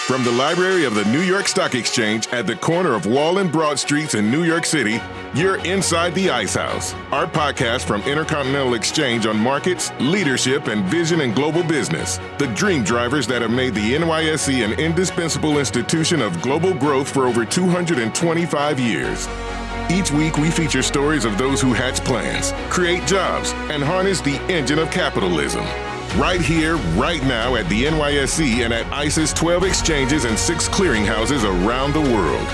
From the library of the New York Stock Exchange at the corner of Wall and Broad Streets in New York City, you're inside the Ice House, our podcast from Intercontinental Exchange on markets, leadership, and vision in global business. The dream drivers that have made the NYSE an indispensable institution of global growth for over 225 years. Each week, we feature stories of those who hatch plans, create jobs, and harness the engine of capitalism. Right here, right now at the NYSE and at ICE's 12 exchanges and 6 clearinghouses around the world.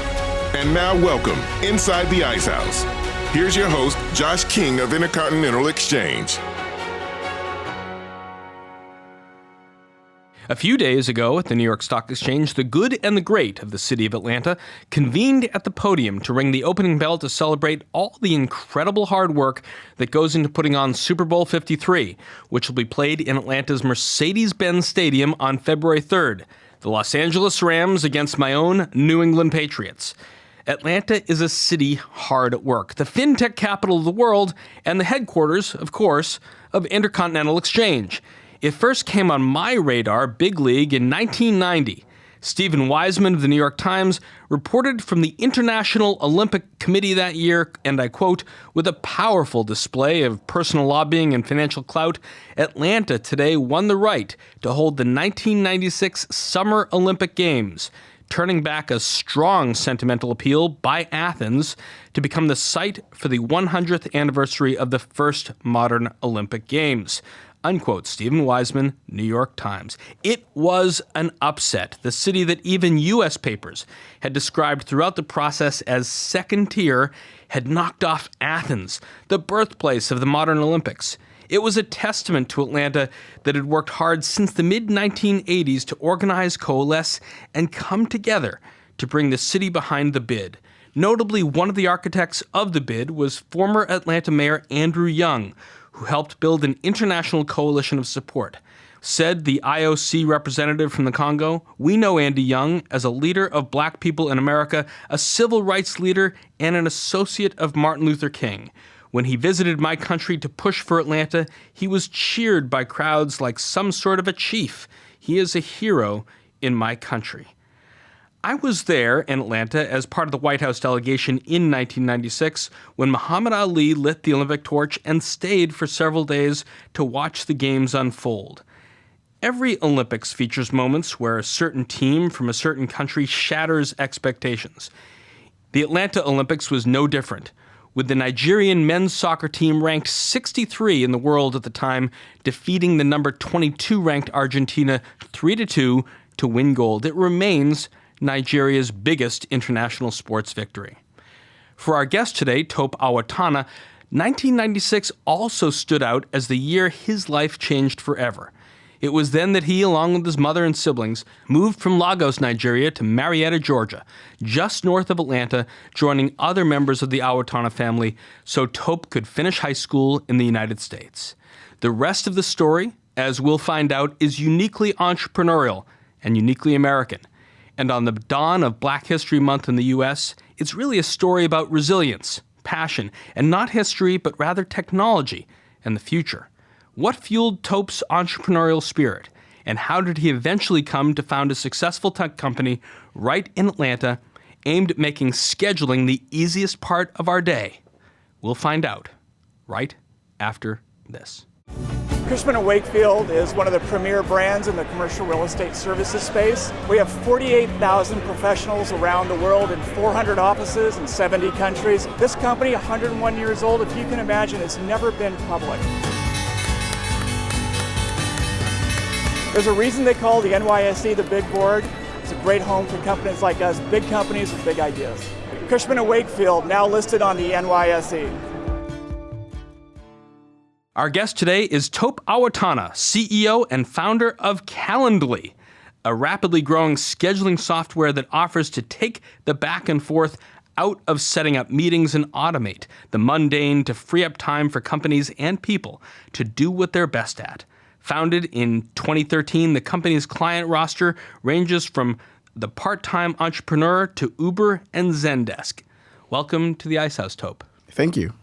And now welcome inside the Ice House. Here's your host, Josh King of Intercontinental Exchange. A few days ago at the New York Stock Exchange, the good and the great of the city of Atlanta convened at the podium to ring the opening bell to celebrate all the incredible hard work that goes into putting on Super Bowl 53, which will be played in Atlanta's Mercedes-Benz Stadium on February 3rd. The Los Angeles Rams against my own New England Patriots. Atlanta is a city hard at work, the fintech capital of the world, and the headquarters, of course, of Intercontinental Exchange. It first came on my radar, big league, in 1990. Stephen Wiseman of the New York Times reported from the International Olympic Committee that year, and I quote, "With a powerful display of personal lobbying and financial clout, Atlanta today won the right to hold the 1996 Summer Olympic Games, turning back a strong sentimental appeal by Athens to become the site for the 100th anniversary of the first modern Olympic Games." Unquote, Stephen Wiseman, New York Times. It was an upset. The city that even U.S. papers had described throughout the process as second tier had knocked off Athens, the birthplace of the modern Olympics. It was a testament to Atlanta that had worked hard since the mid-1980s to organize, coalesce, and come together to bring the city behind the bid. Notably, one of the architects of the bid was former Atlanta Mayor Andrew Young, who helped build an international coalition of support. Said the IOC representative from the Congo, "We know Andy Young as a leader of black people in America, a civil rights leader, and an associate of Martin Luther King. When he visited my country to push for Atlanta, he was cheered by crowds like some sort of a chief. He is a hero in my country." I was there in Atlanta as part of the White House delegation in 1996 when Muhammad Ali lit the Olympic torch and stayed for several days to watch the games unfold. Every Olympics features moments where a certain team from a certain country shatters expectations. The Atlanta Olympics was no different, with the Nigerian men's soccer team ranked 63 in the world at the time, defeating the number 22 ranked Argentina 3-2 to win gold. It remains Nigeria's biggest international sports victory. For our guest today, Tope Awotona, 1996 also stood out as the year his life changed forever. It was then that he, along with his mother and siblings, moved from Lagos, Nigeria to Marietta, Georgia, just north of Atlanta, joining other members of the Awotona family so Tope could finish high school in the United States. The rest of the story, as we'll find out, is uniquely entrepreneurial and uniquely American. And on the dawn of Black History Month in the U.S., it's really a story about resilience, passion, and not history, but rather technology and the future. What fueled Tope's entrepreneurial spirit, and how did he eventually come to found a successful tech company right in Atlanta aimed at making scheduling the easiest part of our day? We'll find out right after this. Cushman & Wakefield is one of the premier brands in the commercial real estate services space. We have 48,000 professionals around the world in 400 offices in 70 countries. This company, 101 years old, if you can imagine, it's never been public. There's a reason they call the NYSE the big board. It's a great home for companies like us, big companies with big ideas. Cushman & Wakefield, now listed on the NYSE. Our guest today is Tope Awotona, CEO and founder of Calendly, a rapidly growing scheduling software that offers to take the back and forth out of setting up meetings and automate the mundane to free up time for companies and people to do what they're best at. Founded in 2013, the company's client roster ranges from the part-time entrepreneur to Uber and Zendesk. Welcome to the Ice House, Tope. Thank you.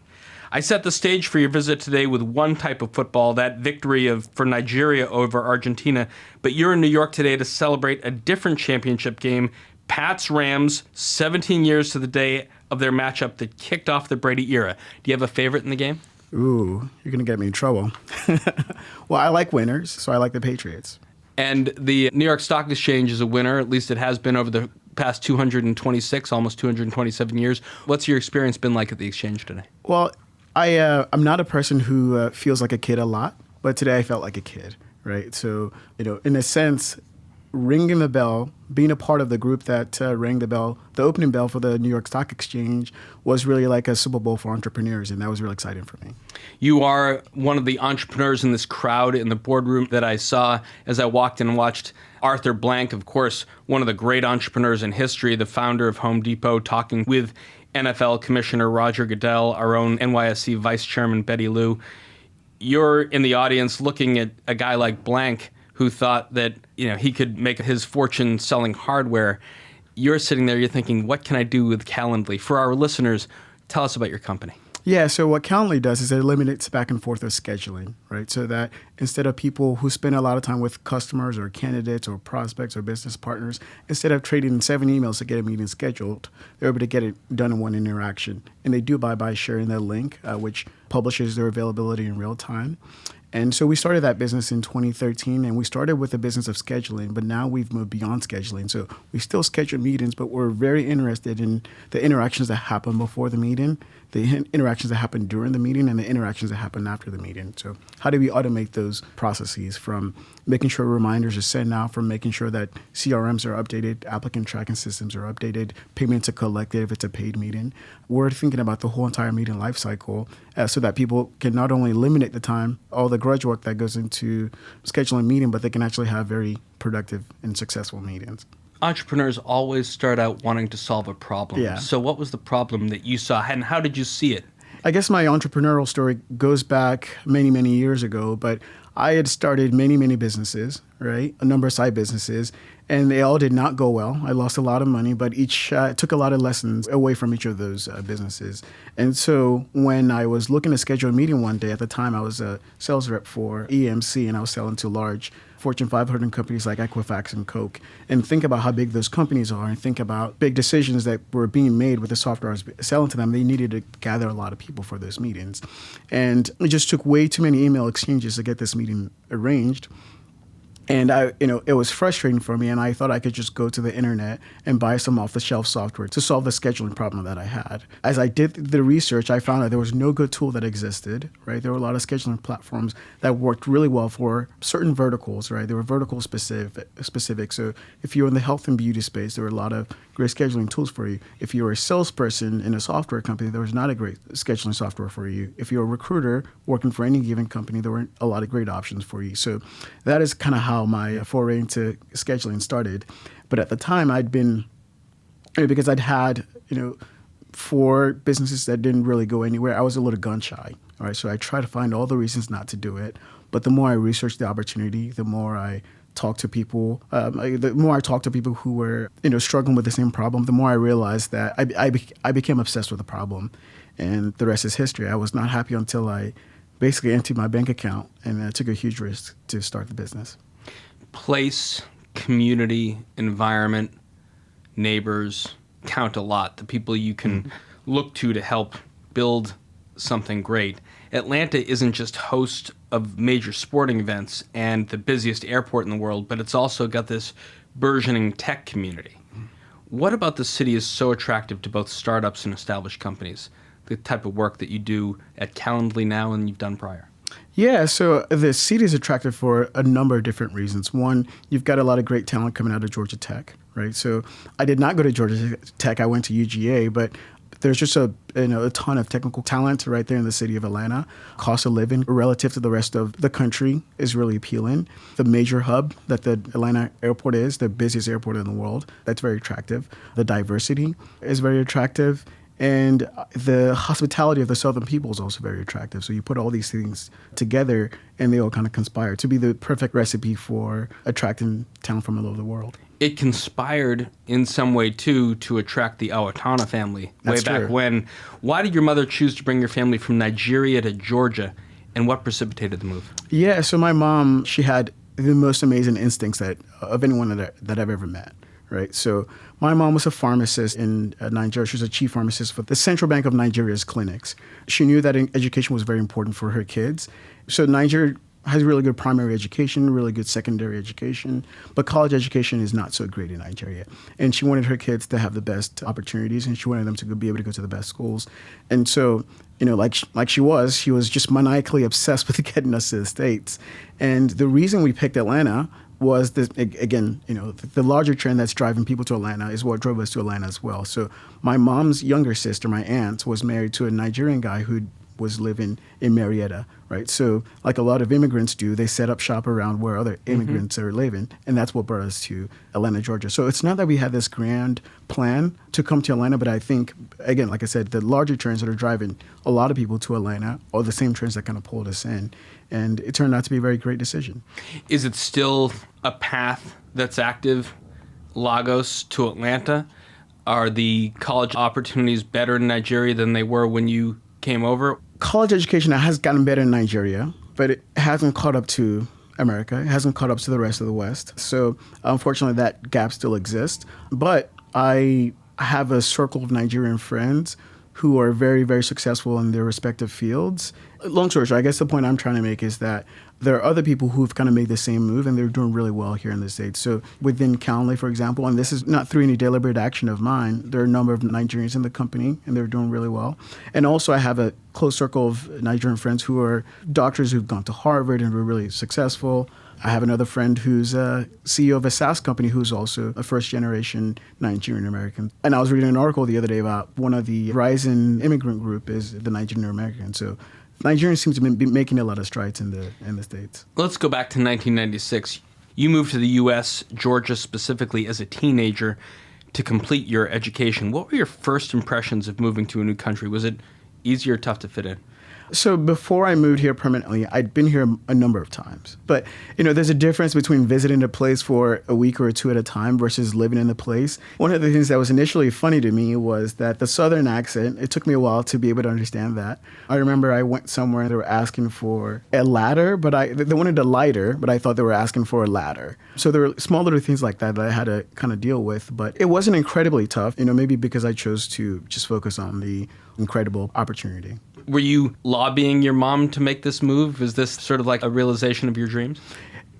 I set the stage for your visit today with one type of football, that victory for Nigeria over Argentina. But you're in New York today to celebrate a different championship game, Pats-Rams, 17 years to the day of their matchup that kicked off the Brady era. Do you have a favorite in the game? Ooh, you're going to get me in trouble. Well, I like winners, so I like the Patriots. And the New York Stock Exchange is a winner, at least it has been over the past 226, almost 227 years. What's your experience been like at the exchange today? Well, I'm not a person who feels like a kid a lot, but today I felt like a kid, right? So, in a sense, ringing the bell, being a part of the group that rang the bell, the opening bell for the New York Stock Exchange was really like a Super Bowl for entrepreneurs, and that was really exciting for me. You are one of the entrepreneurs in this crowd in the boardroom that I saw as I walked in and watched Arthur Blank, of course, one of the great entrepreneurs in history, the founder of Home Depot, talking with NFL Commissioner Roger Goodell, our own NYSE Vice Chairman Betty Lou. You're in the audience looking at a guy like Blank who thought that he could make his fortune selling hardware. You're sitting there, you're thinking, what can I do with Calendly? For our listeners, tell us about your company. Yeah, so what Calendly does is it eliminates back and forth of scheduling, right? So that instead of people who spend a lot of time with customers or candidates or prospects or business partners, instead of trading 7 emails to get a meeting scheduled, they're able to get it done in one interaction. And they do by sharing their link, which publishes their availability in real time. And so we started that business in 2013, and we started with the business of scheduling, but now we've moved beyond scheduling. So we still schedule meetings, but we're very interested in the interactions that happen before the meeting, the interactions that happen during the meeting, and the interactions that happen after the meeting. So how do we automate those processes, from making sure reminders are sent out, from making sure that CRMs are updated, applicant tracking systems are updated, payments are collected if it's a paid meeting. We're thinking about the whole entire meeting life cycle so that people can not only eliminate the time, all the grudge work that goes into scheduling a meeting, but they can actually have very productive and successful meetings. Entrepreneurs always start out wanting to solve a problem. Yeah. So what was the problem that you saw, and how did you see it? I guess my entrepreneurial story goes back many, many years ago, but I had started many, many businesses, right? A number of side businesses, and they all did not go well. I lost a lot of money, but each took a lot of lessons away from each of those businesses. And so when I was looking to schedule a meeting one day, at the time I was a sales rep for EMC, and I was selling to large Fortune 500 companies like Equifax and Coke, and think about how big those companies are, and think about big decisions that were being made with the software I was selling to them. They needed to gather a lot of people for those meetings. And it just took way too many email exchanges to get this meeting arranged. And it was frustrating for me, and I thought I could just go to the internet and buy some off-the-shelf software to solve the scheduling problem that I had. As I did the research, I found that there was no good tool that existed, right? There were a lot of scheduling platforms that worked really well for certain verticals, right? They were vertical specific. So if you were in the health and beauty space, there were a lot of great scheduling tools for you. If you were a salesperson in a software company, there was not a great scheduling software for you. If you're a recruiter working for any given company, there weren't a lot of great options for you. So that is kind of how my foray into scheduling started. But at the time, because I'd had 4 businesses that didn't really go anywhere, I was a little gun shy. All right, so I tried to find all the reasons not to do it. But the more I researched the opportunity, the more I talked to people, who were struggling with the same problem, the more I realized that I became obsessed with the problem, and the rest is history. I was not happy until I basically emptied my bank account, and I took a huge risk to start the business. Place, community, environment, neighbors count a lot. The people you can look to help build something great. Atlanta isn't just host of major sporting events and the busiest airport in the world, but it's also got this burgeoning tech community. What about the city is so attractive to both startups and established companies? The type of work that you do at Calendly now and you've done prior? Yeah, so the city is attractive for a number of different reasons. One, you've got a lot of great talent coming out of Georgia Tech, right? So I did not go to Georgia Tech. I went to UGA, but there's just a ton of technical talent right there in the city of Atlanta. Cost of living relative to the rest of the country is really appealing. The major hub that the Atlanta airport is, the busiest airport in the world, that's very attractive. The diversity is very attractive. And the hospitality of the Southern people is also very attractive. So you put all these things together, and they all kind of conspire to be the perfect recipe for attracting talent from all over the world. it conspired in some way, too, to attract the Awotona family That's way back true. when. Why did your mother choose to bring your family from Nigeria to Georgia, and what precipitated the move? Yeah, so my mom, she had the most amazing instincts of anyone that I've ever met, right? So my mom was a pharmacist in Nigeria. She was a chief pharmacist for the Central Bank of Nigeria's clinics. She knew that education was very important for her kids. So Nigeria has really good primary education, really good secondary education, but college education is not so great in Nigeria. And she wanted her kids to have the best opportunities, and she wanted them to be able to go to the best schools. And so, like she was just maniacally obsessed with getting us to the States. And the reason we picked Atlanta was this, again, the larger trend that's driving people to Atlanta is what drove us to Atlanta as well. So my mom's younger sister, my aunt, was married to a Nigerian guy who was living in Marietta, right? So like a lot of immigrants do, they set up shop around where other immigrants are living, and that's what brought us to Atlanta, Georgia. So it's not that we had this grand plan to come to Atlanta, but I think, again, like I said, the larger trends that are driving a lot of people to Atlanta are the same trends that kind of pulled us in, and it turned out to be a very great decision. Is it still a path that's active, Lagos to Atlanta? Are the college opportunities better in Nigeria than they were when you came over? College education has gotten better in Nigeria, but it hasn't caught up to America. It hasn't caught up to the rest of the West. So unfortunately, that gap still exists. But I have a circle of Nigerian friends who are very, very successful in their respective fields. Long story short, I guess the point I'm trying to make is that there are other people who've kind of made the same move, and they're doing really well here in the States. So within Calendly, for example, and this is not through any deliberate action of mine, there are a number of Nigerians in the company, and they're doing really well. And also I have a close circle of Nigerian friends who are doctors who've gone to Harvard and were really successful. I have another friend who's a CEO of a SaaS company who's also a first-generation Nigerian American. And I was reading an article the other day about one of the rising immigrant group is the Nigerian American. So Nigerians seem to be making a lot of strides in the States. Let's go back to 1996. You moved to the U.S., Georgia specifically, as a teenager to complete your education. What were your first impressions of moving to a new country? Was it easy or tough to fit in? So before I moved here permanently, I'd been here a number of times. But, there's a difference between visiting a place for a week or two at a time versus living in the place. One of the things that was initially funny to me was that the Southern accent, it took me a while to be able to understand that. I remember I went somewhere and they were asking for a ladder, but they wanted a lighter, but I thought they were asking for a ladder. So there were small little things like that I had to kind of deal with. But it wasn't incredibly tough, maybe because I chose to just focus on the incredible opportunity. Were you lobbying your mom to make this move? Is this sort of like a realization of your dreams?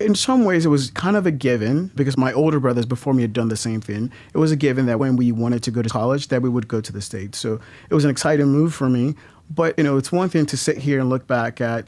In some ways, it was kind of a given because my older brothers before me had done the same thing. It was a given that when we wanted to go to college, that we would go to the States. So it was an exciting move for me. But, it's one thing to sit here and look back at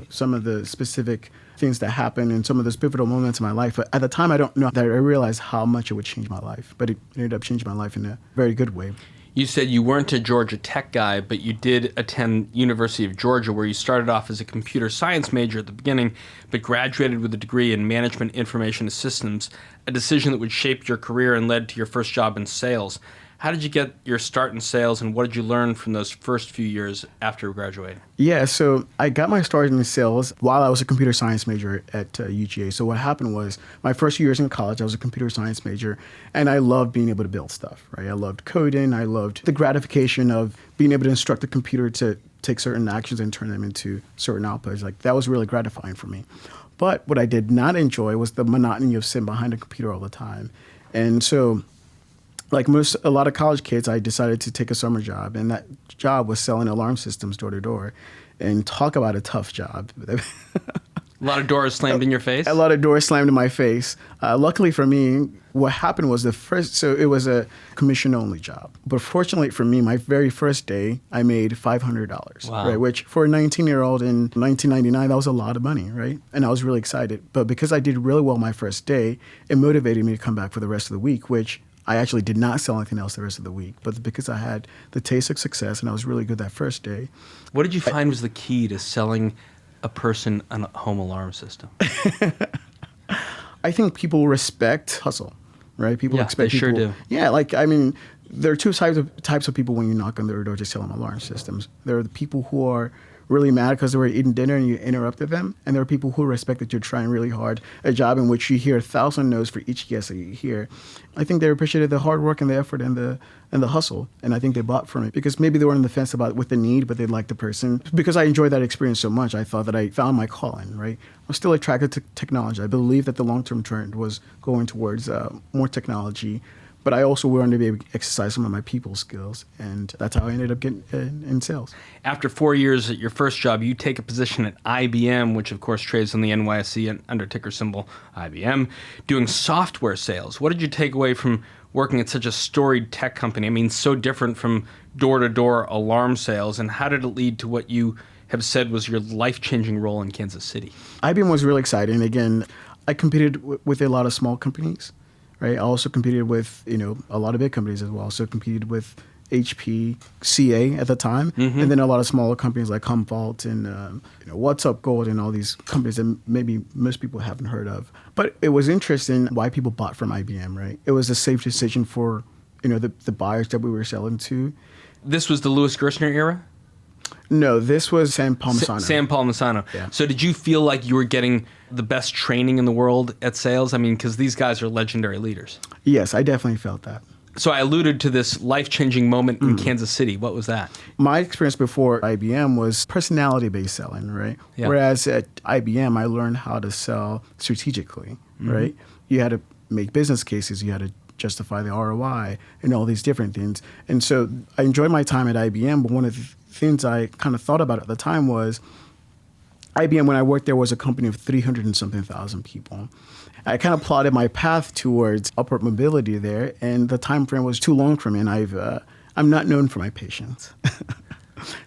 some of the specific things that happened and some of those pivotal moments in my life. But at the time, I don't know that I realized how much it would change my life. But it ended up changing my life in a very good way. You said you weren't a Georgia Tech guy, but you did attend University of Georgia, where you started off as a computer science major at the beginning, but graduated with a degree in management information systems, a decision that would shape your career and led to your first job in sales. How did you get your start in sales, and what did you learn from those first few years after graduating? Yeah, so I got my start in sales while I was a computer science major at UGA. So what happened was my first few years in college, I was a computer science major, and I loved being able to build stuff, right? I loved coding. I loved the gratification of being able to instruct the computer to take certain actions and turn them into certain outputs. Like, that was really gratifying for me. But what I did not enjoy was the monotony of sitting behind a computer all the time. And so, like a lot of college kids, I decided to take a summer job, and that job was selling alarm systems door to door. And talk about a tough job. A lot of doors slammed in your face? A lot of doors slammed in my face. Luckily for me, what happened was so it was a commission-only job. But fortunately for me, my very first day, I made $500, wow. Right? Which for a 19-year-old in 1999, that was a lot of money, right? And I was really excited. But because I did really well my first day, it motivated me to come back for the rest of the week, which I actually did not sell anything else the rest of the week. But because I had the taste of success and I was really good that first day. What did you find was the key to selling a person a home alarm system? I think people respect hustle, right? People expect they people. Sure do. Yeah, there are two types of people when you knock on their door to sell them alarm systems. There are the people who are really mad because they were eating dinner and you interrupted them. And there were people who respect that you're trying really hard, a job in which you hear 1,000 no's for each yes that you hear. I think they appreciated the hard work and the effort and the hustle. And I think they bought from it because maybe they were on the fence about with the need, but they liked the person. Because I enjoyed that experience so much, I thought that I found my calling, right? I'm still attracted to technology. I believe that the long-term trend was going towards more technology. But I also wanted to be able to exercise some of my people skills, and that's how I ended up getting in sales. After 4 years at your first job, you take a position at IBM, which of course trades on the NYSE and under ticker symbol IBM, doing software sales. What did you take away from working at such a storied tech company? I mean, so different from door-to-door alarm sales, and how did it lead to what you have said was your life-changing role in Kansas City? IBM was really exciting. Again, I competed with a lot of small companies. Right. I also competed with, a lot of big companies as well. So competed with HP, CA at the time, and then a lot of smaller companies like Commvault and What's Up Gold and all these companies that maybe most people haven't heard of. But it was interesting why people bought from IBM. Right. It was a safe decision for the buyers that we were selling to. This was the Louis Gerstner era? No, this was Sam Palmisano. Sam Palmisano. Yeah. So did you feel like you were getting the best training in the world at sales? I mean, because these guys are legendary leaders. Yes, I definitely felt that. So I alluded to this life-changing moment in Kansas City. What was that? My experience before IBM was personality-based selling, right? Yeah. Whereas at IBM, I learned how to sell strategically, right? You had to make business cases. You had to justify the ROI and all these different things. And so I enjoyed my time at IBM, but one of the things I kind of thought about at the time was IBM, when I worked there, was a company of 300 and something thousand people. I kind of plotted my path towards upward mobility there, and the time frame was too long for me, and I'm not known for my patience.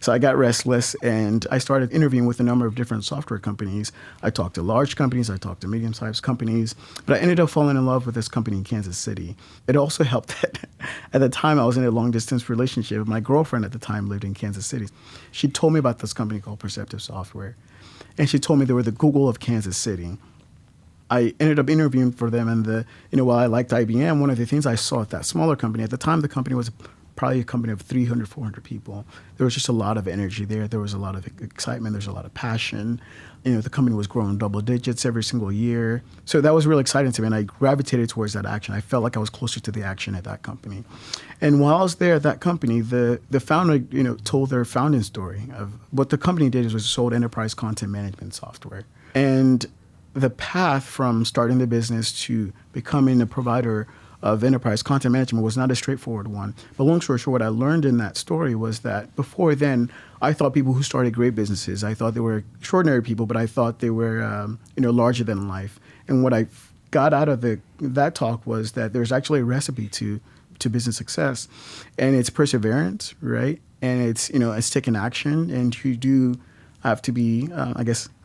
So I got restless, and I started interviewing with a number of different software companies. I talked to large companies, I talked to medium-sized companies, but I ended up falling in love with this company in Kansas City. It also helped that at the time I was in a long-distance relationship. My girlfriend at the time lived in Kansas City. She told me about this company called Perceptive Software, and she told me they were the Google of Kansas City. I ended up interviewing for them, and while I liked IBM, one of the things I saw at that smaller company, at the time the company was probably a company of 300, 400 people. There was just a lot of energy there. There was a lot of excitement. There's a lot of passion. The company was growing double digits every single year. So that was really exciting to me, and I gravitated towards that action. I felt like I was closer to the action at that company. And while I was there at that company, the founder, told their founding story of what the company did was sold enterprise content management software. And the path from starting the business to becoming a provider of enterprise content management was not a straightforward one. But long story short, what I learned in that story was that before then, I thought people who started great businesses, I thought they were extraordinary people, but I thought they were larger than life. And what I got out of that talk was that there's actually a recipe to business success, and it's perseverance, right? And it's taking action, and you do have to be,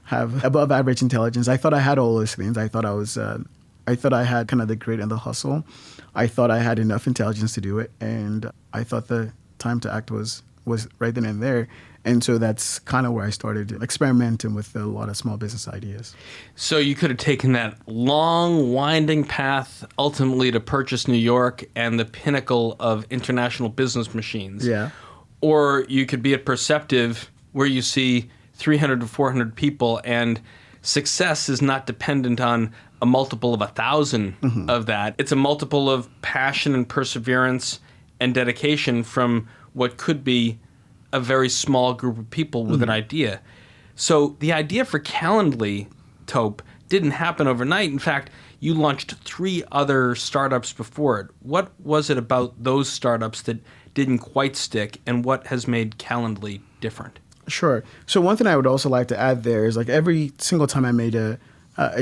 have above average intelligence. I thought I had all those things. I thought I had kind of the grit and the hustle. I thought I had enough intelligence to do it, and I thought the time to act was right then and there. And so that's kind of where I started experimenting with a lot of small business ideas. So you could have taken that long, winding path ultimately to purchase New York and the pinnacle of international business machines. Yeah. Or you could be at Perceptive, where you see 300 to 400 people, and success is not dependent on a multiple of 1,000 of that. It's a multiple of passion and perseverance and dedication from what could be a very small group of people with an idea. So the idea for Calendly, Tope, didn't happen overnight. In fact, you launched 3 other startups before it. What was it about those startups that didn't quite stick, and what has made Calendly different? Sure. So one thing I would also like to add there is, like, every single time I made a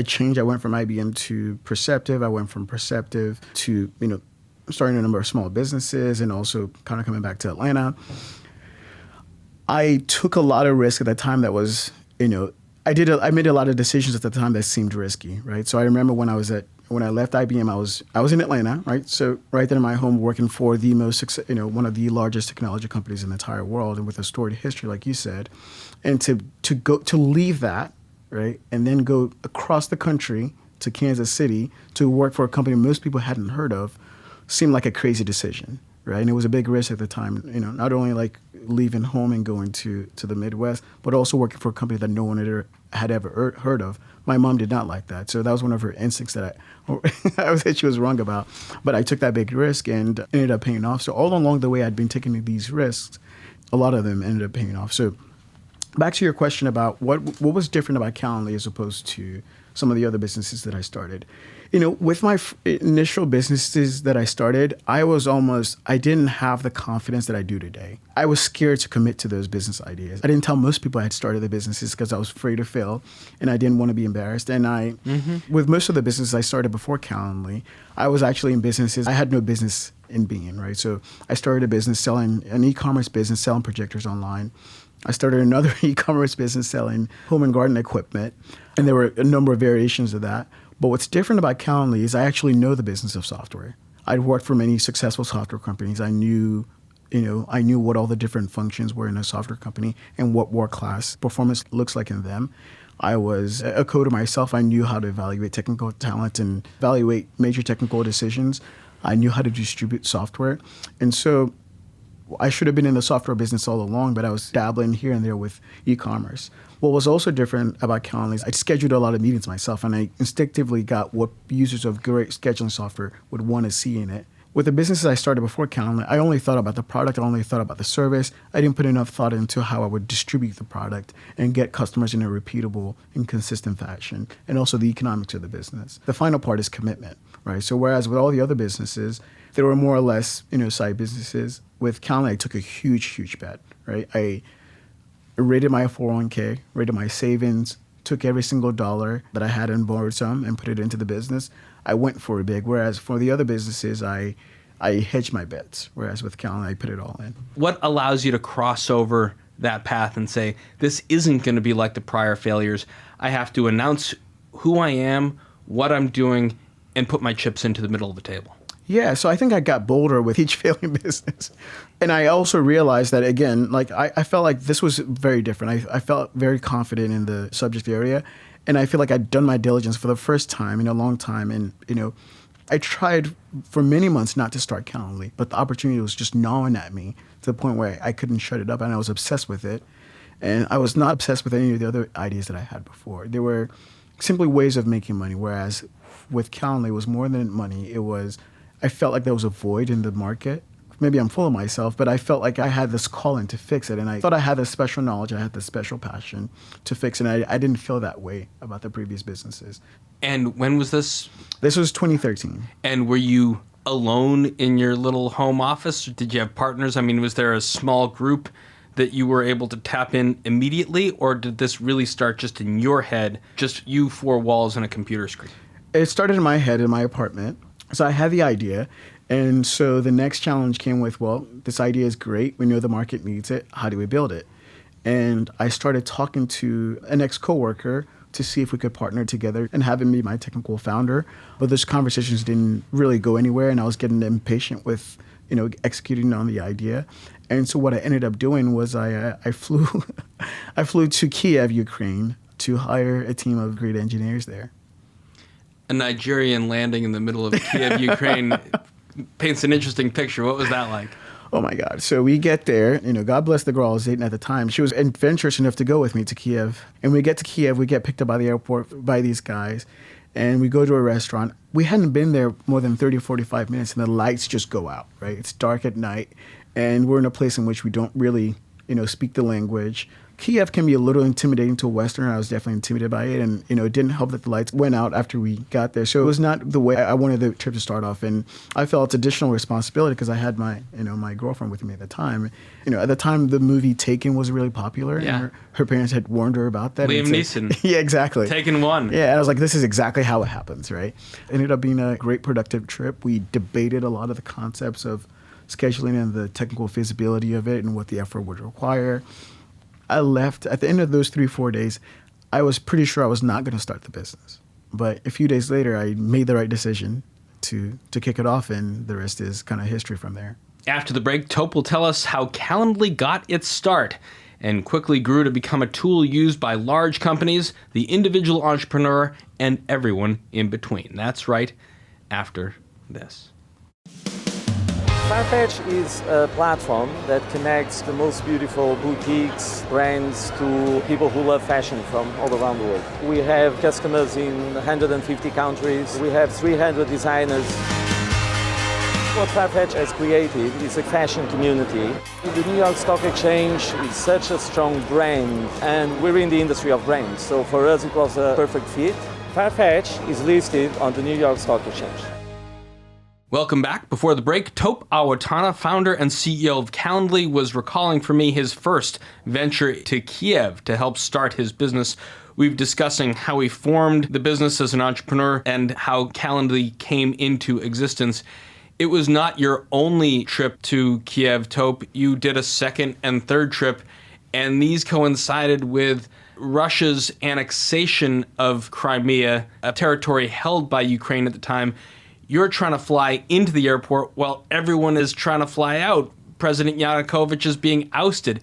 change, I went from IBM to Perceptive. I went from Perceptive to, starting a number of small businesses, and also kind of coming back to Atlanta. I took a lot of risk at the time that was, I made a lot of decisions at the time that seemed risky, right? So I remember when I left IBM, I was in Atlanta, right? So right there in my home, working for the one of the largest technology companies in the entire world, and with a storied history, like you said, and to leave that, right, and then go across the country to Kansas City to work for a company most people hadn't heard of, seemed like a crazy decision, right? And it was a big risk at the time, not only like leaving home and going to the Midwest, but also working for a company that no one had ever heard of. My mom did not like that. So that was one of her instincts that I would say she was wrong about. But I took that big risk and ended up paying off. So all along the way, I'd been taking these risks. A lot of them ended up paying off. So back to your question about what was different about Calendly as opposed to some of the other businesses that I started. With my initial businesses that I started, I didn't have the confidence that I do today. I was scared to commit to those business ideas. I didn't tell most people I had started the businesses because I was afraid to fail and I didn't want to be embarrassed. And with most of the businesses I started before Calendly, I was actually in businesses I had no business in being, right? So I started a business an e-commerce business selling projectors online. I started another e-commerce business selling home and garden equipment. And there were a number of variations of that. But what's different about Calendly is I actually know the business of software. I'd worked for many successful software companies. I knew what all the different functions were in a software company and what world-class performance looks like in them. I was a coder myself. I knew how to evaluate technical talent and evaluate major technical decisions. I knew how to distribute software. And so I should have been in the software business all along, but I was dabbling here and there with e-commerce. What was also different about Calendly is I scheduled a lot of meetings myself, and I instinctively got what users of great scheduling software would want to see in it. With the businesses I started before Calendly, I only thought about the product, I only thought about the service. I didn't put enough thought into how I would distribute the product and get customers in a repeatable and consistent fashion, and also the economics of the business. The final part is commitment, right? So whereas with all the other businesses, they were more or less, side businesses. With Calendly, I took a huge bet, right? I rated my 401k, rated my savings, took every single dollar that I had and borrowed some and put it into the business. I went for it big, whereas for the other businesses, I hedged my bets, whereas with Calendly, I put it all in. What allows you to cross over that path and say, this isn't going to be like the prior failures? I have to announce who I am, what I'm doing, and put my chips into the middle of the table. Yeah, so I think I got bolder with each failing business. And I also realized that, again, I felt like this was very different. I felt very confident in the subject area. And I feel like I'd done my diligence for the first time in a long time. And, I tried for many months not to start Calendly, but the opportunity was just gnawing at me to the point where I couldn't shut it up, and I was obsessed with it. And I was not obsessed with any of the other ideas that I had before. They were simply ways of making money, whereas with Calendly, it was more than money. I felt like there was a void in the market. Maybe I'm full of myself, but I felt like I had this calling to fix it. And I thought I had this special knowledge, I had this special passion to fix it. And I didn't feel that way about the previous businesses. And when was this? This was 2013. And were you alone in your little home office? Did you have partners? I mean, was there a small group that you were able to tap in immediately? Or did this really start just in your head, just you, four walls, and a computer screen? It started in my head in my apartment. So I had the idea, and so the next challenge came with, well, this idea is great. We know the market needs it. How do we build it? And I started talking to an ex-coworker to see if we could partner together and have him be my technical founder. But those conversations didn't really go anywhere, and I was getting impatient with, executing on the idea. And so what I ended up doing was I flew to Kiev, Ukraine, to hire a team of great engineers there. A Nigerian landing in the middle of Kiev, Ukraine paints an interesting picture. What was that like? Oh my God. So we get there, God bless the girl I was dating at the time. She was adventurous enough to go with me to Kiev. And we get to Kiev, we get picked up by the airport by these guys, and we go to a restaurant. We hadn't been there more than 30, 45 minutes, and the lights just go out, right? It's dark at night, and we're in a place in which we don't really, speak the language. Kiev can be a little intimidating to a Westerner. I was definitely intimidated by it. And, it didn't help that the lights went out after we got there. So it was not the way I wanted the trip to start off. And I felt additional responsibility because I had my, my girlfriend with me at the time. At the time, the movie Taken was really popular. Yeah. And her parents had warned her about that. Liam Neeson. Yeah, exactly. Taken 1. Yeah, and I was like, this is exactly how it happens, right? It ended up being a great productive trip. We debated a lot of the concepts of scheduling and the technical feasibility of it and what the effort would require. I left at the end of those 3-4 days. I was pretty sure I was not going to start the business. But a few days later, I made the right decision to kick it off, and the rest is kind of history from there. After the break, Tope will tell us how Calendly got its start and quickly grew to become a tool used by large companies, the individual entrepreneur, and everyone in between. That's right, after this. Farfetch is a platform that connects the most beautiful boutiques, brands to people who love fashion from all around the world. We have customers in 150 countries. We have 300 designers. What Farfetch has created is a fashion community. The New York Stock Exchange is such a strong brand, and we're in the industry of brands, so for us it was a perfect fit. Farfetch is listed on the New York Stock Exchange. Welcome back. Before the break, Tope Awotona, founder and CEO of Calendly, was recalling for me his first venture to Kiev to help start his business. We've discussing how he formed the business as an entrepreneur and how Calendly came into existence. It was not your only trip to Kiev, Tope. You did a second and third trip, and these coincided with Russia's annexation of Crimea, a territory held by Ukraine at the time. You're trying to fly into the airport while everyone is trying to fly out. President Yanukovych is being ousted.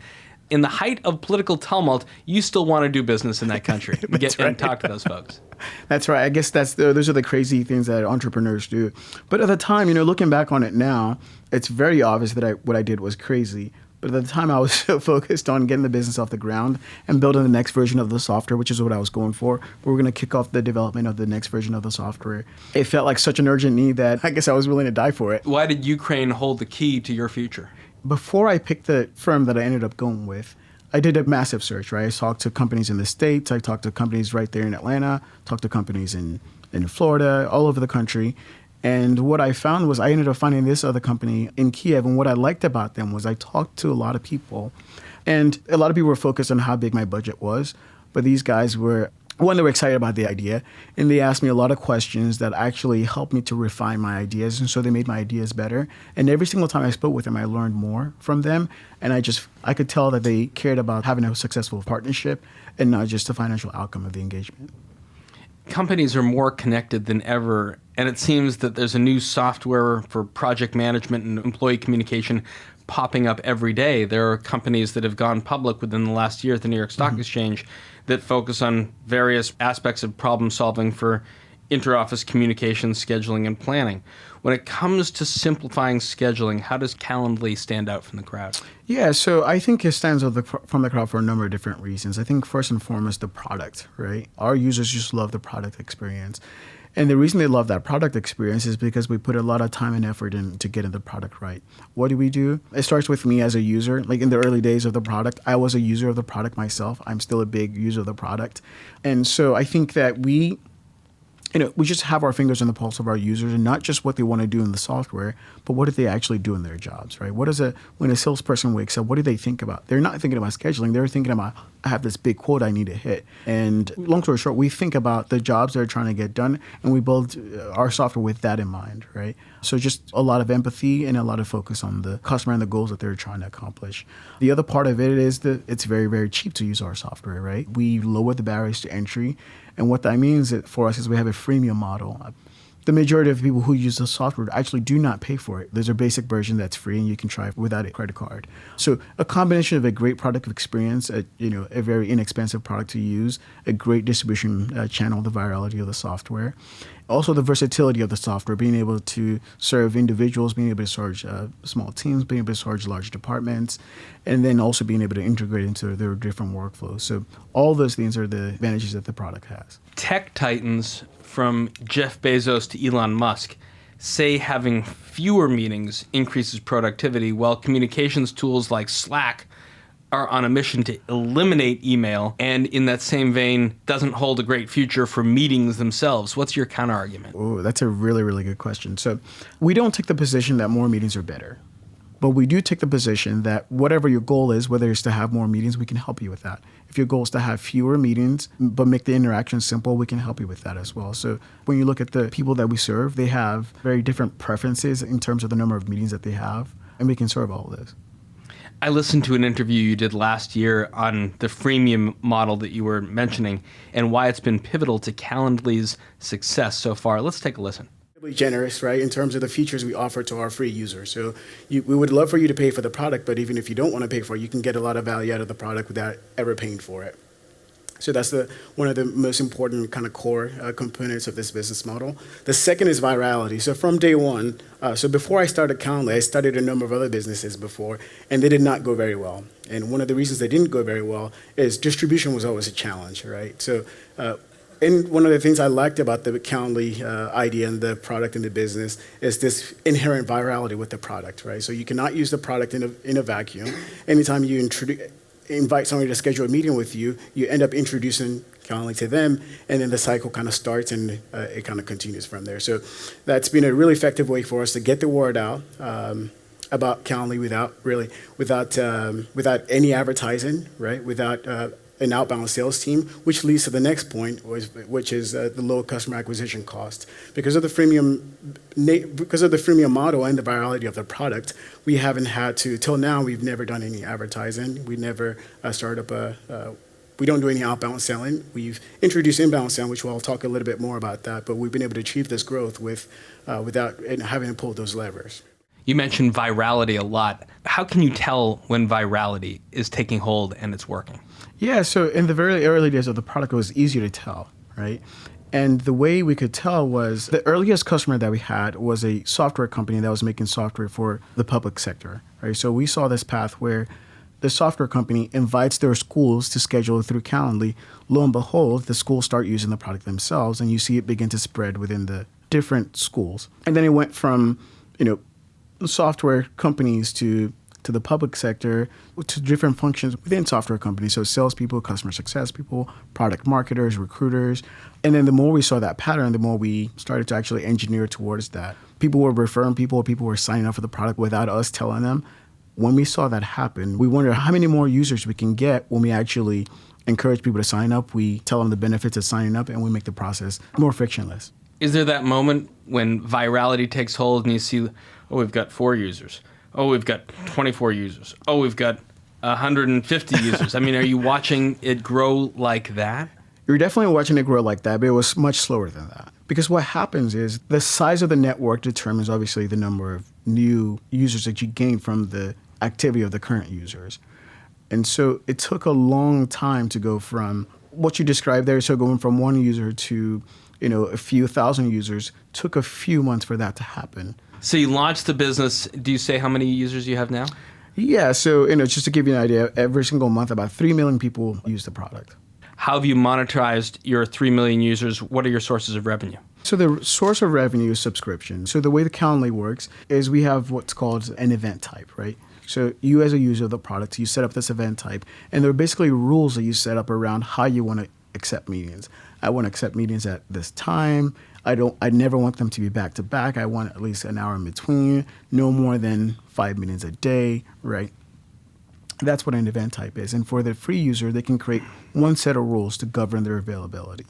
In the height of political tumult, you still want to do business in that country and talk to those folks. That's right. I guess those are the crazy things that entrepreneurs do. But at the time, looking back on it now, it's very obvious that what I did was crazy. But at the time, I was so focused on getting the business off the ground and building the next version of the software, which is what I was going for. We were going to kick off the development of the next version of the software. It felt like such an urgent need that I guess I was willing to die for it. Why did Ukraine hold the key to your future? Before I picked the firm that I ended up going with, I did a massive search, right? I talked to companies in the States. I talked to companies right there in Atlanta, talked to companies in Florida, all over the country. And what I found was I ended up finding this other company in Kiev. And what I liked about them was I talked to a lot of people. And a lot of people were focused on how big my budget was. But these guys were, one, they were excited about the idea. And they asked me a lot of questions that actually helped me to refine my ideas. And so they made my ideas better. And every single time I spoke with them, I learned more from them. And I could tell that they cared about having a successful partnership and not just the financial outcome of the engagement. Companies are more connected than ever, and it seems that there's a new software for project management and employee communication popping up every day. There are companies that have gone public within the last year at the New York Stock Exchange that focus on various aspects of problem solving for inter-office communication, scheduling, and planning. When it comes to simplifying scheduling, how does Calendly stand out from the crowd? Yeah, so I think it stands out from the crowd for a number of different reasons. I think first and foremost, the product, right? Our users just love the product experience. And the reason they love that product experience is because we put a lot of time and effort into getting the product right. What do? It starts with me as a user. Like in the early days of the product, I was a user of the product myself. I'm still a big user of the product. And so I think that we just have our fingers on the pulse of our users, and not just what they want to do in the software, but what do they actually do in their jobs, right? When a salesperson wakes up, what do they think about? They're not thinking about scheduling. They're thinking about, I have this big quote I need to hit. And long story short, we think about the jobs they're trying to get done, and we build our software with that in mind, right? So just a lot of empathy and a lot of focus on the customer and the goals that they're trying to accomplish. The other part of it is that it's very, very cheap to use our software, right? We lower the barriers to entry. And what that means for us is we have a freemium model. The majority of people who use the software actually do not pay for it. There's a basic version that's free and you can try it without a credit card. So a combination of a great product experience, a very inexpensive product to use, a great distribution channel, the virality of the software. Also the versatility of the software, being able to serve individuals, being able to serve small teams, being able to serve large departments, and then also being able to integrate into their different workflows. So all those things are the advantages that the product has. Tech titans from Jeff Bezos to Elon Musk say having fewer meetings increases productivity, while communications tools like Slack are on a mission to eliminate email, and in that same vein, doesn't hold a great future for meetings themselves. What's your counter-argument? Oh, that's a really, really good question. So we don't take the position that more meetings are better, but we do take the position that whatever your goal is, whether it's to have more meetings, we can help you with that. If your goal is to have fewer meetings, but make the interaction simple, we can help you with that as well. So when you look at the people that we serve, they have very different preferences in terms of the number of meetings that they have, and we can serve all of this. I listened to an interview you did last year on the freemium model that you were mentioning and why it's been pivotal to Calendly's success so far. Let's take a listen. Generous, right, in terms of the features we offer to our free users. So we would love for you to pay for the product, but even if you don't want to pay for it, you can get a lot of value out of the product without ever paying for it. So that's one of the most important kind of core components of this business model. The second is virality. So from day one, so before I started Calendly, I started a number of other businesses before, and they did not go very well. And one of the reasons they didn't go very well is distribution was always a challenge, right? So and one of the things I liked about the Calendly idea and the product and the business is this inherent virality with the product, right? So you cannot use the product in a vacuum. Anytime you invite somebody to schedule a meeting with you, you end up introducing Calendly to them, and then the cycle kind of starts and it kind of continues from there. So that's been a really effective way for us to get the word out about Calendly without any advertising, right? Without an outbound sales team, which leads to the next point, which is the low customer acquisition cost. Because of the freemium model and the virality of the product, we haven't had to, till now, we've never done any advertising. We never started up we don't do any outbound selling. We've introduced inbound selling, which I'll talk a little bit more about that, but we've been able to achieve this growth without having to pull those levers. You mentioned virality a lot. How can you tell when virality is taking hold and it's working? Yeah, so in the very early days of the product, it was easy to tell, right? And the way we could tell was the earliest customer that we had was a software company that was making software for the public sector, right? So we saw this path where the software company invites their schools to schedule through Calendly. Lo and behold, the schools start using the product themselves, and you see it begin to spread within the different schools. And then it went from, software companies to the public sector, to different functions within software companies. So salespeople, customer success people, product marketers, recruiters. And then the more we saw that pattern, the more we started to actually engineer towards that. People were referring people were signing up for the product without us telling them. When we saw that happen, we wondered how many more users we can get when we actually encourage people to sign up. We tell them the benefits of signing up, and we make the process more frictionless. Is there that moment when virality takes hold and you see, oh, we've got 4 users. Oh, we've got 24 users. Oh, we've got 150 users. I mean, are you watching it grow like that? You're definitely watching it grow like that, but it was much slower than that. Because what happens is the size of the network determines obviously the number of new users that you gain from the activity of the current users. And so it took a long time to go from what you described there, so going from 1 user to a few thousand users, took a few months for that to happen. So you launched the business. Do you say how many users you have now? Yeah, so just to give you an idea, every single month about 3 million people use the product. How have you monetized your 3 million users? What are your sources of revenue? So the source of revenue is subscription. So the way the Calendly works is we have what's called an event type, right? So you as a user of the product, you set up this event type, and there are basically rules that you set up around how you want to accept meetings. I want to accept meetings at this time. I never want them to be back to back. I want at least an hour in between, no more than 5 meetings a day, right? That's what an event type is. And for the free user, they can create one set of rules to govern their availability.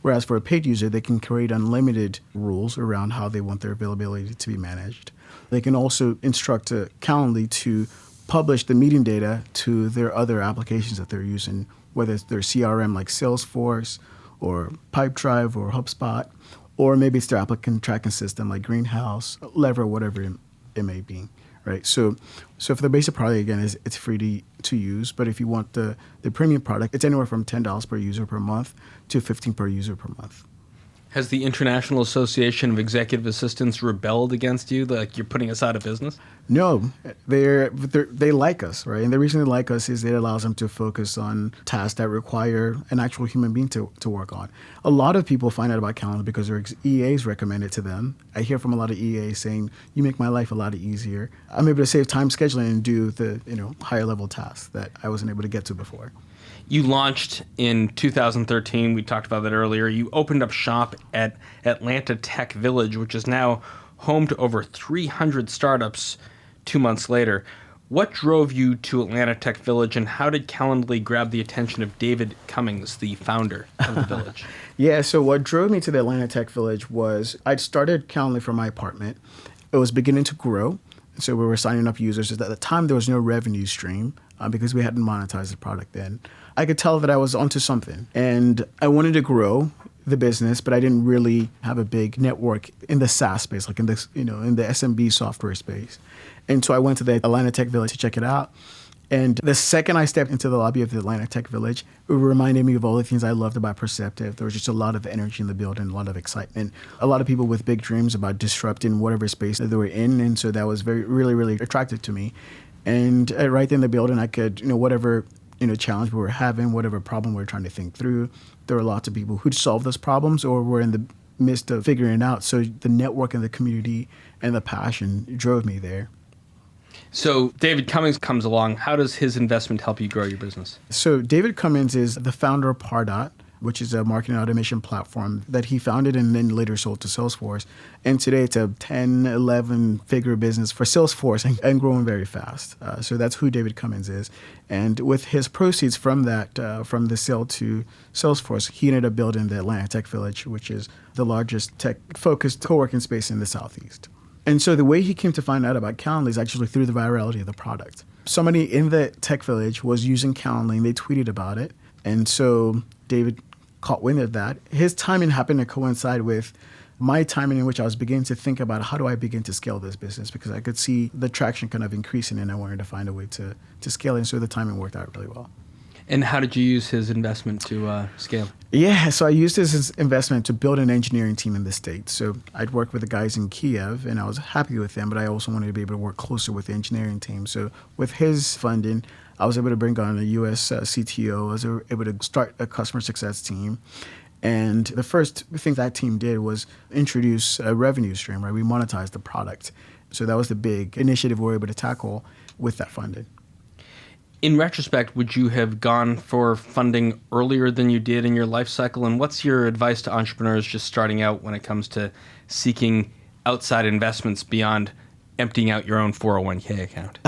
Whereas for a paid user, they can create unlimited rules around how they want their availability to be managed. They can also instruct Calendly to publish the meeting data to their other applications that they're using, whether it's their CRM like Salesforce or Pipedrive or HubSpot, or maybe it's their applicant tracking system like Greenhouse, Lever, whatever it may be, right? So for the basic product, again, it's free to use, but if you want the premium product, it's anywhere from $10 per user per month to $15 per user per month. Has the International Association of Executive Assistants rebelled against you, like you're putting us out of business? No, they like us, right? And the reason they like us is it allows them to focus on tasks that require an actual human being to work on. A lot of people find out about Calendly because their EAs recommend it to them. I hear from a lot of EAs saying, you make my life a lot easier. I'm able to save time scheduling and do the higher level tasks that I wasn't able to get to before. You launched in 2013. We talked about that earlier. You opened up shop at Atlanta Tech Village, which is now home to over 300 startups 2 months later. What drove you to Atlanta Tech Village, and how did Calendly grab the attention of David Cummings, the founder of the village? Yeah, so what drove me to the Atlanta Tech Village was I'd started Calendly from my apartment. It was beginning to grow. So we were signing up users. At the time, there was no revenue stream because we hadn't monetized the product then. I could tell that I was onto something, and I wanted to grow the business, but I didn't really have a big network in the SaaS space, like in the SMB software space. And so I went to the Atlanta Tech Village to check it out. And the second I stepped into the lobby of the Atlanta Tech Village, it reminded me of all the things I loved about Perceptive. There was just a lot of energy in the building, a lot of excitement, a lot of people with big dreams about disrupting whatever space that they were in. And so that was really attractive to me. And right there in the building, I could, whatever, challenge we were having, whatever problem we were trying to think through, there were lots of people who'd solve those problems or were in the midst of figuring it out. So the network and the community and the passion drove me there. So David Cummings comes along. How does his investment help you grow your business? So David Cummings is the founder of Pardot, which is a marketing automation platform that he founded and then later sold to Salesforce. And today it's a 10, 11-figure business for Salesforce and growing very fast. So that's who David Cummings is. And with his proceeds from that, from the sale to Salesforce, he ended up building the Atlanta Tech Village, which is the largest tech-focused co-working space in the Southeast. And so the way he came to find out about Calendly is actually through the virality of the product. Somebody in the tech village was using Calendly and they tweeted about it. And so David caught wind of that. His timing happened to coincide with my timing in which I was beginning to think about how do I begin to scale this business, because I could see the traction kind of increasing and I wanted to find a way to scale it. And so the timing worked out really well. And how did you use his investment to scale? Yeah, so I used his investment to build an engineering team in the States. So I'd worked with the guys in Kiev, and I was happy with them, but I also wanted to be able to work closer with the engineering team. So with his funding, I was able to bring on a U.S. CTO. I was able to start a customer success team. And the first thing that team did was introduce a revenue stream, right? We monetized the product. So that was the big initiative we were able to tackle with that funding. In retrospect, would you have gone for funding earlier than you did in your life cycle? And what's your advice to entrepreneurs just starting out when it comes to seeking outside investments beyond emptying out your own 401k account?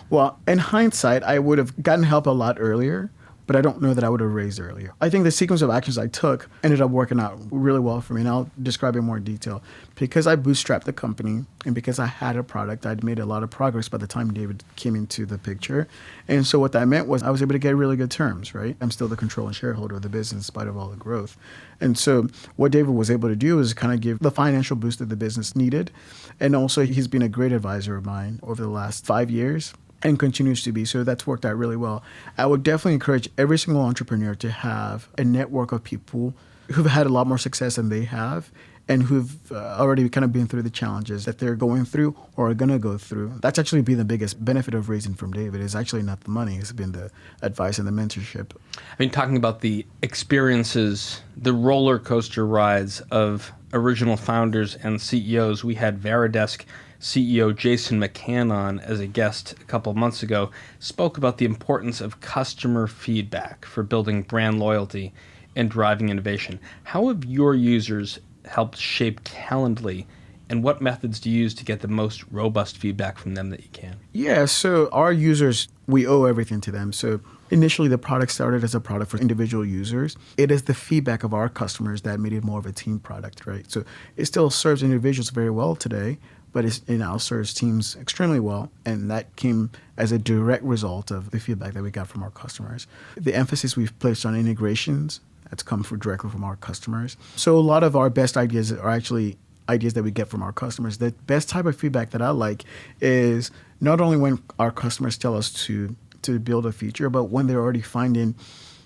Well, in hindsight, I would have gotten help a lot earlier, but I don't know that I would have raised earlier. I think the sequence of actions I took ended up working out really well for me, and I'll describe it in more detail. Because I bootstrapped the company and because I had a product, I'd made a lot of progress by the time David came into the picture. And so what that meant was I was able to get really good terms, right? I'm still the controlling shareholder of the business in spite of all the growth. And so what David was able to do is kind of give the financial boost that the business needed. And also he's been a great advisor of mine over the last 5 years. And continues to be. So that's worked out really well. I would definitely encourage every single entrepreneur to have a network of people who've had a lot more success than they have and who've already kind of been through the challenges that they're going through or are going to go through. That's actually been the biggest benefit of raising from David. Is actually not the money. It's been the advice and the mentorship. I mean, talking about the experiences, the roller coaster rides of original founders and CEOs, we had Veridesk CEO Jason McCann on as a guest a couple of months ago, spoke about the importance of customer feedback for building brand loyalty and driving innovation. How have your users helped shape Calendly, and what methods do you use to get the most robust feedback from them that you can? Yeah, so our users, we owe everything to them. So initially, the product started as a product for individual users. It is the feedback of our customers that made it more of a team product, right? So it still serves individuals very well today, but it now serves teams extremely well. And that came as a direct result of the feedback that we got from our customers. The emphasis we've placed on integrations, that's come directly from our customers. So a lot of our best ideas are actually ideas that we get from our customers. The best type of feedback that I like is not only when our customers tell us to build a feature, but when they're already finding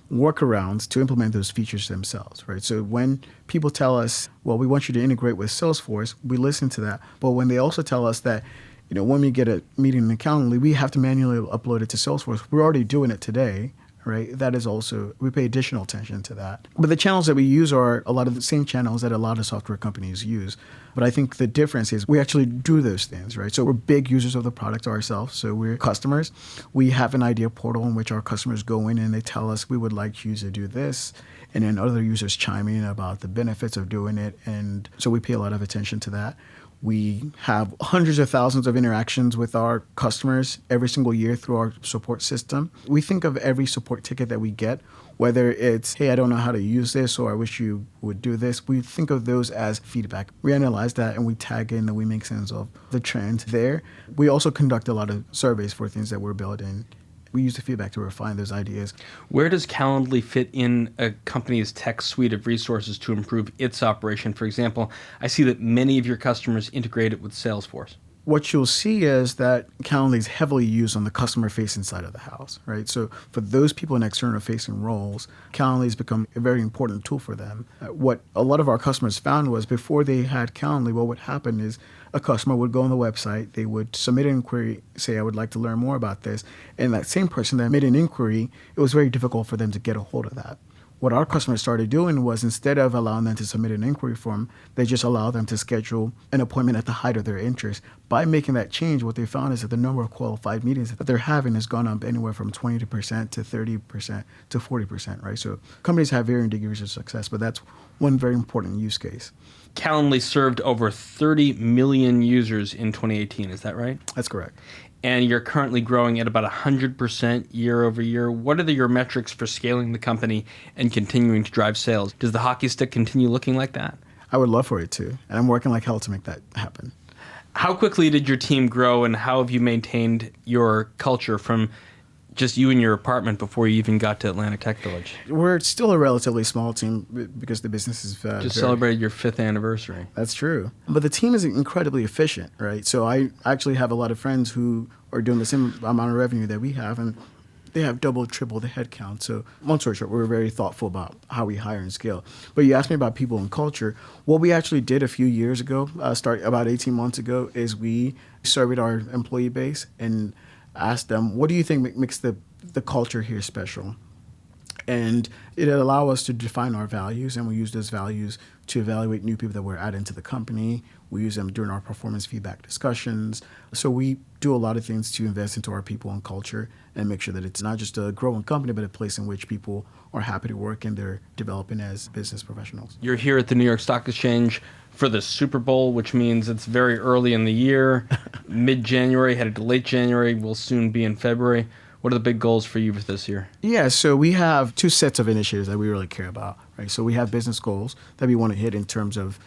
workarounds to implement those features themselves, right? So when people tell us, well, we want you to integrate with Salesforce, we listen to that. But when they also tell us that, when we get a meeting in Calendly, we have to manually upload it to Salesforce. We're already doing it today, right? That is also, we pay additional attention to that. But the channels that we use are a lot of the same channels that a lot of software companies use. But I think the difference is we actually do those things, right? So we're big users of the product ourselves. So we're customers. We have an idea portal in which our customers go in and they tell us, we would like you to do this. And then other users chime in about the benefits of doing it. And so we pay a lot of attention to that. We have hundreds of thousands of interactions with our customers every single year through our support system. We think of every support ticket that we get, whether it's, hey, I don't know how to use this, or I wish you would do this. We think of those as feedback. We analyze that and we tag in and we make sense of the trend there. We also conduct a lot of surveys for things that we're building. We use the feedback to refine those ideas. Where does Calendly fit in a company's tech suite of resources to improve its operation? For example, I see that many of your customers integrate it with Salesforce. what you'll see is that Calendly is heavily used on the customer-facing side of the house, right? So for those people in external-facing roles, Calendly has become a very important tool for them. What a lot of our customers found was before they had Calendly, what would happen is a customer would go on the website, they would submit an inquiry, say, I would like to learn more about this, and that same person that made an inquiry, it was very difficult for them to get a hold of that. What our customers started doing was instead of allowing them to submit an inquiry form, they just allow them to schedule an appointment at the height of their interest. By making that change, what they found is that the number of qualified meetings that they're having has gone up anywhere from 20% to 30% to 40%, right? So companies have varying degrees of success, but that's one very important use case. Calendly served over 30 million users in 2018. Is that right? That's correct. And you're currently growing at about 100% year over year. What are your metrics for scaling the company and continuing to drive sales? Does the hockey stick continue looking like that? I would love for it to, and I'm working like hell to make that happen. How quickly did your team grow, and how have you maintained your culture from just you in your apartment before you even got to Atlantic Tech Village? We're still a relatively small team because the business is just celebrated your 5th anniversary. That's true. But the team is incredibly efficient, right? So I actually have a lot of friends who are doing the same amount of revenue that we have, and they have double, triple the headcount. So long story short, we're very thoughtful about how we hire and scale. But you asked me about people and culture. What we actually did a few years ago, about 18 months ago, is we surveyed our employee base and asked them, what do you think makes the culture here special? And it allowed us to define our values, and we use those values to evaluate new people that we're adding to the company. We use them during our performance feedback discussions. So we do a lot of things to invest into our people and culture and make sure that it's not just a growing company, but a place in which people are happy to work and they're developing as business professionals. You're here at the New York Stock Exchange for the Super Bowl, which means it's very early in the year, mid-January, headed to late January, will soon be in February. What are the big goals for you for this year? Yeah, so we have 2 sets of initiatives that we really care about, right? So we have business goals that we want to hit in terms of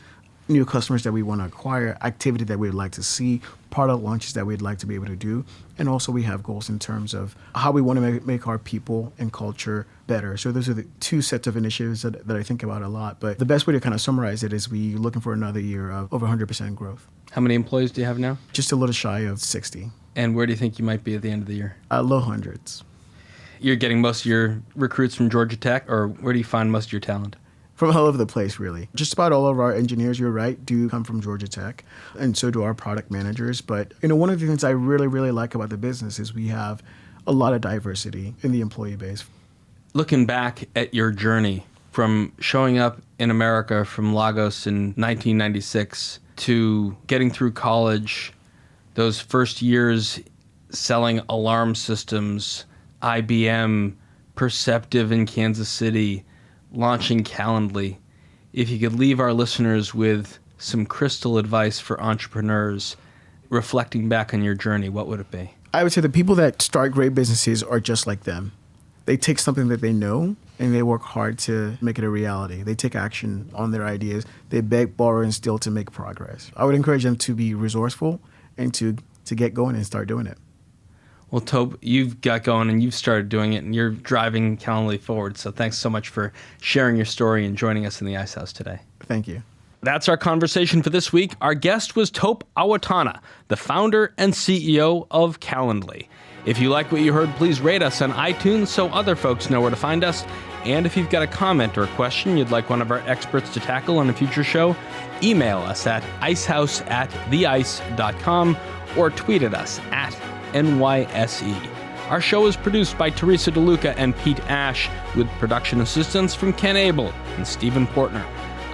new customers that we want to acquire, activity that we'd like to see, product launches that we'd like to be able to do. And also we have goals in terms of how we want to make our people and culture better. So those are the 2 sets of initiatives that I think about a lot. But the best way to kind of summarize it is we're looking for another year of over 100% growth. How many employees do you have now? Just a little shy of 60. And where do you think you might be at the end of the year? Low hundreds. You're getting most of your recruits from Georgia Tech, or where do you find most of your talent? From all over the place, really. Just about all of our engineers, you're right, do come from Georgia Tech, and so do our product managers. But one of the things I really, really like about the business is we have a lot of diversity in the employee base. Looking back at your journey from showing up in America from Lagos in 1996 to getting through college, those first years selling alarm systems, IBM, Perceptive in Kansas City, launching Calendly. If you could leave our listeners with some crystal advice for entrepreneurs reflecting back on your journey, what would it be? I would say the people that start great businesses are just like them. They take something that they know and they work hard to make it a reality. They take action on their ideas. They beg, borrow, and steal to make progress. I would encourage them to be resourceful and to get going and start doing it. Well, Tope, you've got going and you've started doing it and you're driving Calendly forward. So thanks so much for sharing your story and joining us in the Ice House today. Thank you. That's our conversation for this week. Our guest was Tope Awotona, the founder and CEO of Calendly. If you like what you heard, please rate us on iTunes so other folks know where to find us. And if you've got a comment or a question you'd like one of our experts to tackle on a future show, email us at icehouse@theice.com or tweet at us at NYSE. Our show is produced by Teresa DeLuca and Pete Ash, with production assistance from Ken Abel and Stephen Portner.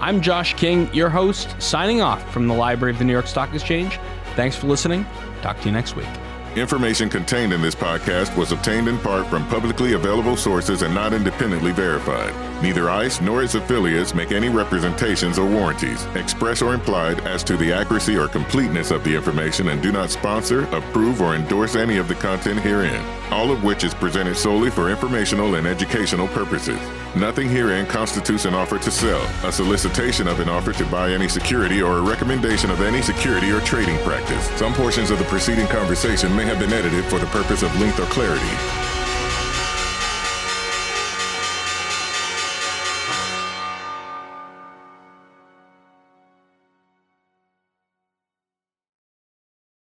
I'm Josh King, your host, signing off from the Library of the New York Stock Exchange. Thanks for listening. Talk to you next week. Information contained in this podcast was obtained in part from publicly available sources and not independently verified. Neither ICE nor its affiliates make any representations or warranties, express or implied, as to the accuracy or completeness of the information and do not sponsor, approve, or endorse any of the content herein, all of which is presented solely for informational and educational purposes. Nothing herein constitutes an offer to sell, a solicitation of an offer to buy any security, or a recommendation of any security or trading practice. Some portions of the preceding conversation may have been edited for the purpose of length or clarity.